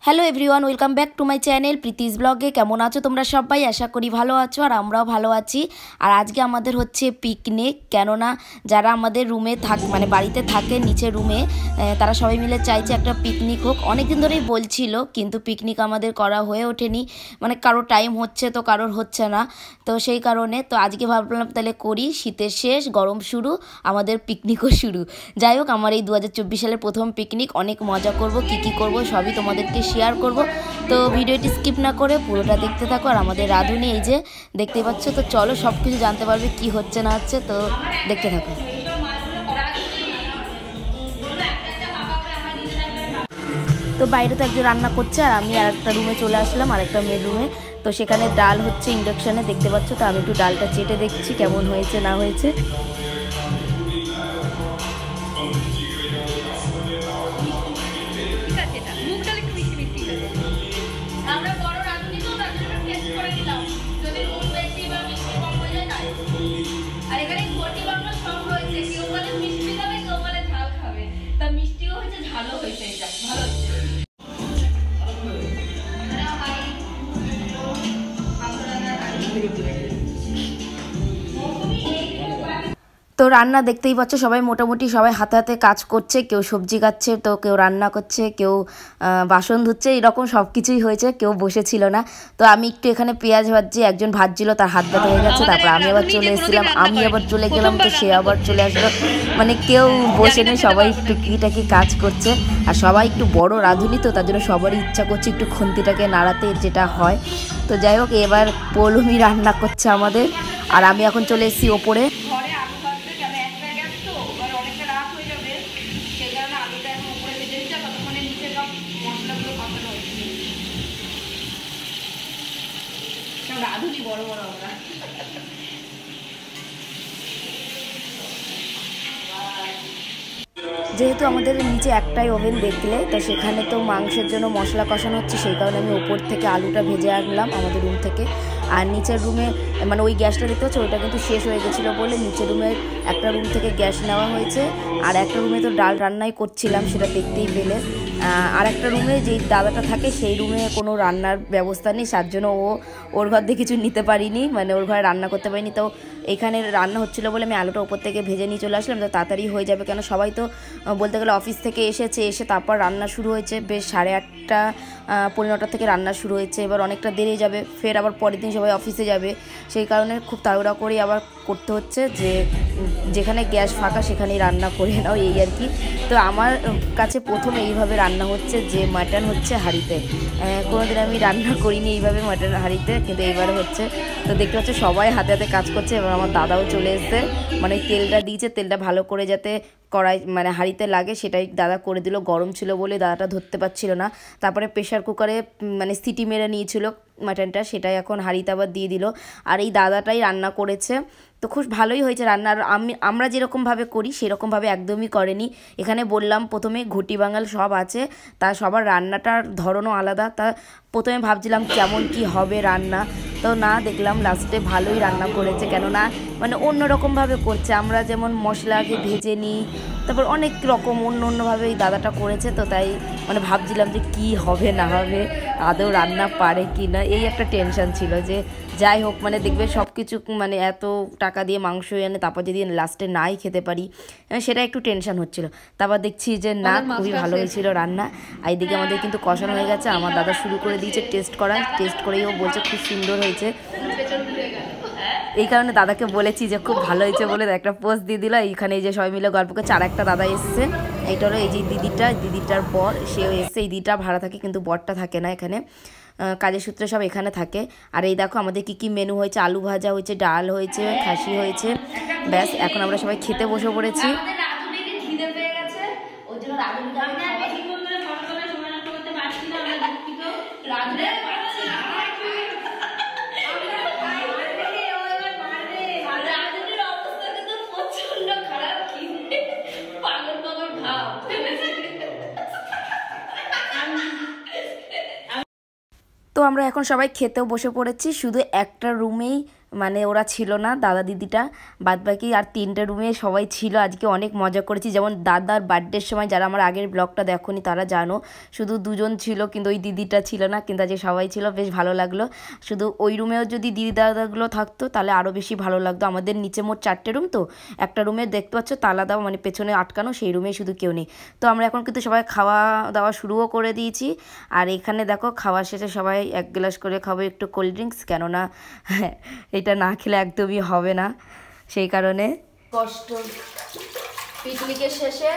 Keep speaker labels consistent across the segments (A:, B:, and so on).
A: Hello everyone, welcome back to my channel Preeti's ব্লগে। কেমন আছো তোমরা সবাই? আশা করি ভালো আছো, আর আমরাও ভালো আছি। আর আজকে আমাদের হচ্ছে পিকনিক। কেননা যারা আমাদের রুমে মানে বাড়িতে থাকে নিচে রুমে, তারা সবাই মিলে চাইছে একটা পিকনিক হোক। অনেক দিন ধরেই বলছিল, কিন্তু পিকনিক আমাদের করা হয়ে ওঠেনি। মানে কারোর টাইম হচ্ছে তো কারোর হচ্ছে না, তো সেই কারণে তো আজকে ভাবলাম তাহলে করি। শীতের শেষ, গরম শুরু, আমাদের পিকনিকও শুরু। যাই হোক, আমার এই 2024 সালের প্রথম পিকনিক। অনেক মজা করব, কি করব সবই তোমাদেরকে শেয়ার করব। তো ভিডিওটি স্কিপ না করে পুরোটা দেখতে থাকো। আর আমাদের রাঁধুনি এই যে দেখতে পাচ্ছ, তো চলো সব কিছু জানতে পারবে কি হচ্ছে না হচ্ছে, তো দেখতে থাকো। তো বাইরে তো একজন রান্না করছে, আর আমি আর একটা রুমে চলে আসলাম, আর একটা মেয়ের রুমে। তো সেখানে ডাল হচ্ছে ইন্ডাকশানে, দেখতে পাচ্ছ। তো আমি একটু ডালটা চেটে দেখছি কেমন হয়েছে না হয়েছে। তো রান্না দেখতেই পাচ্ছ, সবাই মোটামুটি সবাই হাতে হাতে কাজ করছে। কেউ সবজি কাটছে, তো কেউ রান্না করছে, কেউ বাসন ধুচ্ছে, এরকম সব কিছুই হয়েছে, কেউ বসেছিল না। তো আমি একটু এখানে পেঁয়াজ ভাজছি, একজন ভাজছিল, তার হাত ব্যথা হয়ে গেছে। তারপর আমি আবার চলে এসেছিলাম, আমি আবার চলে গেলাম, তো সে আবার চলে আসলো। মানে কেউ বসে নেই, সবাই টুকিটাকি কাজ করছে। আর সবাই একটু বড় রাঁধুনি, তো তার জন্য সবারই ইচ্ছা করছে একটু খুন্তিটাকে নাড়াতে, যেটা হয়। তো যাই হোক, এবার পৌলমি রান্না করছে আমাদের, আর আমি এখন চলে এসেছি ওপরে। রাঁধুনি বড় বড় আমরা। যেহেতু আমাদের নিচে একটাই ওভেন দেখলে, তো সেখানে তো মাংসের জন্য মশলা কষানো হচ্ছে, সেই কারণে আমি ওপর থেকে আলুটা ভেজে আনলাম আমাদের রুম থেকে। আর নিচের রুমে মানে ওই গ্যাসটা দেখতে হচ্ছে, ওইটা কিন্তু শেষ হয়ে গেছিলো বলে নিচের রুমের একটা রুম থেকে গ্যাস নেওয়া হয়েছে। আর একটা রুমে তো ডাল রান্নাই করছিলাম, সেটা দেখতেই পেলে। আর একটা রুমে যেই দাদাটা থাকে, সেই রুমে কোনো রান্নার ব্যবস্থা নেই, তার জন্য ওর ঘর দিয়ে কিছু নিতে পারিনি, মানে ওর ঘরে রান্না করতে পারিনি। তো এখানে রান্না হচ্ছিলো বলে আমি আলুটা ওপর থেকে ভেজে নিয়ে চলে আসলাম, তো তাড়াতাড়ি হয়ে যাবে। কেন সবাই তো বলতে গেলে অফিস থেকে এসে তারপর রান্না শুরু হয়েছে, বেশ 8:30 পৌনে 9টা থেকে রান্না শুরু হয়েছে। এবার অনেকটা দেরি যাবে, ফের আবার পরের দিন সবাই অফিসে যাবে, সেই কারণে খুব তাড়াহুড়া করে আবার করতে হচ্ছে যে যেখানে গ্যাস ফাঁকা সেখানেই রান্না করে নাও, এই আর কি। তো আমার কাছে প্রথমে এইভাবে রান্না হচ্ছে, যে মাটন হচ্ছে হাঁড়িতে। কোনোদিন আমি রান্না করিনি এইভাবে মাটন হাঁড়িতে, কিন্তু এইবারে হচ্ছে। তো দেখতে পাচ্ছি সবাই হাতে হাতে কাজ করছে। এবার আমার দাদাও চলে এসছে, মানে তেলটা দিয়েছে, তেলটা ভালো করে যাতে কড়াই মানে হাঁড়িতে লাগে সেটাই দাদা করে দিল। গরম ছিল বলে দাদাটা ধরতে পারছিল না। তারপরে প্রেশার কুকারে মানে সিটি মেরে নিয়েছিল মাটনটা, সেটাই এখন হাঁড়িতে আবার দিয়ে দিল। আর এই দাদাটাই রান্না করেছে, তো খুব ভালোই হয়েছে রান্না। আর আমরা যেরকমভাবে করি সেরকমভাবে একদমই করেনি। এখানে বললাম প্রথমে ঘটি বাঙাল সব আছে, তা সবার রান্নাটার ধরনও আলাদা। তা প্রথমে ভাবছিলাম কেমন কি হবে রান্না, তো না, দেখলাম লাস্টে ভালোই রান্না করেছে। কেননা মানে অন্যরকমভাবে করছে, আমরা যেমন মশলা আগে ভেজে নিই, তারপর অনেক রকম অন্যভাবে এই দাদাটা করেছে। তো তাই মানে ভাবছিলাম যে কি হবে না হবে, আদৌ রান্না পারে কি না, এই একটা টেনশন ছিল। যে যাই হোক, মানে দেখবে সব কিছু মানে এত টাকা দিয়ে মাংস এনে তারপর যদি লাস্টে নাই খেতে পারি, সেটা একটু টেনশন হচ্ছিল। তারপর দেখছি যে না, খুবই ভালো হয়েছিল রান্না। আর এইদিকে আমাদের কিন্তু কষানো হয়ে গেছে, আমার দাদা শুরু করে দিয়েছে টেস্ট করা। টেস্ট করেই ও বলছে খুব সুন্দর হয়েছে। এই কারণে দাদাকে বলেছি যে খুব ভালো হয়েছে বলে একটা পোস্ট দিয়ে দিল। এইখানে এই যে সবাই মিলে গল্প করছে। আর একটা দাদা এসছে, এইটা হলো এই যে দিদিটার বর, সেও এসছে। এই দিদিটা ভাড়া থাকে, কিন্তু বরটা থাকে না এখানে, কাজের সূত্রে সব এখানে থাকে। আর এই দেখো আমাদের কি মেনু হয়েছে, আলু ভাজা হয়েছে, ডাল হয়েছে, খাসি হয়েছে। ব্যাস, এখন আমরা সবাই খেতে বসে পড়েছি। তো আমরা এখন সবাই খেতেও বসে পড়েছি, শুধু একটা রুমেই মানে ওরা ছিল না, দাদা দিদিটা, বাদবাকি আর 3টে রুমে সবাই ছিল। আজকে অনেক মজা করেছি, যেমন দাদার বার্থডের সময় যারা আমার আগের ব্লগটা দেখোনি তারা জানো শুধু 2জন ছিল, কিন্তু ওই দিদিটা ছিল না, কিন্তু আজকে সবাই ছিল, বেশ ভালো লাগলো। শুধু ওই রুমেও যদি দিদি দাদাগুলো থাকতো তাহলে আরও বেশি ভালো লাগতো। আমাদের নিচে মোট 4টে রুম, তো একটা রুমে দেখতে পাচ্ছ তালা দেওয়া, মানে পেছনে আটকানো, সেই রুমে শুধু কেউ নেই। তো আমরা এখন কিন্তু সবাই খাওয়া দাওয়া শুরুও করে দিয়েছি। আর এখানে দেখো খাওয়া শেষে সবাই 1 গ্লাস করে খাবো একটু কোল্ড ড্রিঙ্কস, কেননা এটা না খেলে একদমই হবে না, সেই কারণে। কষ্ট পিকনিকের শেষে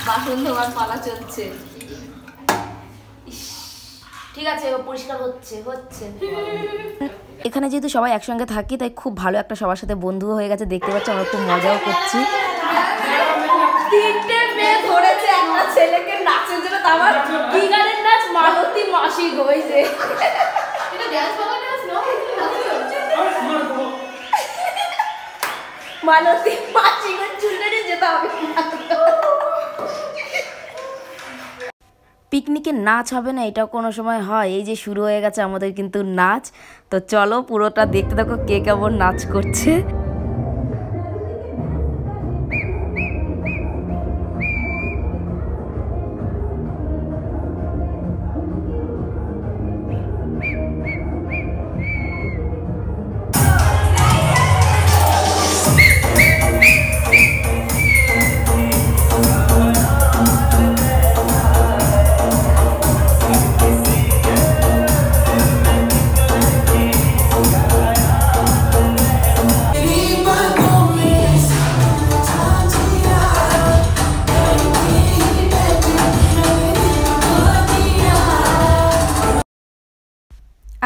A: বাসন ধোয়ার পালা চলছে। ঠিক আছে, পরিষ্কার হচ্ছে। এখানে যেহেতু সবাই একসঙ্গে থাকি তাই খুব ভালো একটা সবার সাথে বন্ধু হয়ে গেছে, দেখতে পাচ্ছি আমরা খুব মজাও করছি। 3টে মেয়ে ধরেছে একটা ছেলেকে নাচের জন্য, তারপর কি গানের নাচ, মালতী মাসি গইছে। এটা ড্যান্স বাবা নাচ না, মালতী মাসি গো চুলটা নিয়ে যেতে হবে। পিকনিকে নাচ হবে না এটা কোনো সময় হয়? এই যে শুরু হয়ে গেছে আমাদের কিন্তু নাচ। তো চলো পুরোটা দেখতে থাকো কে কেমন নাচ করছে।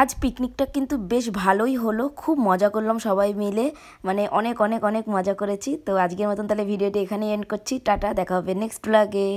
A: আজ পিকনিকটা কিন্তু বেশ ভালোই হলো, খুব মজা করলাম সবাই মিলে, মানে অনেক অনেক অনেক মজা করেছি। তো আজকের মতন তাহলে ভিডিওটি এখানেই এন্ড করছি, টাটা, দেখা হবে নেক্সট ব্লগে।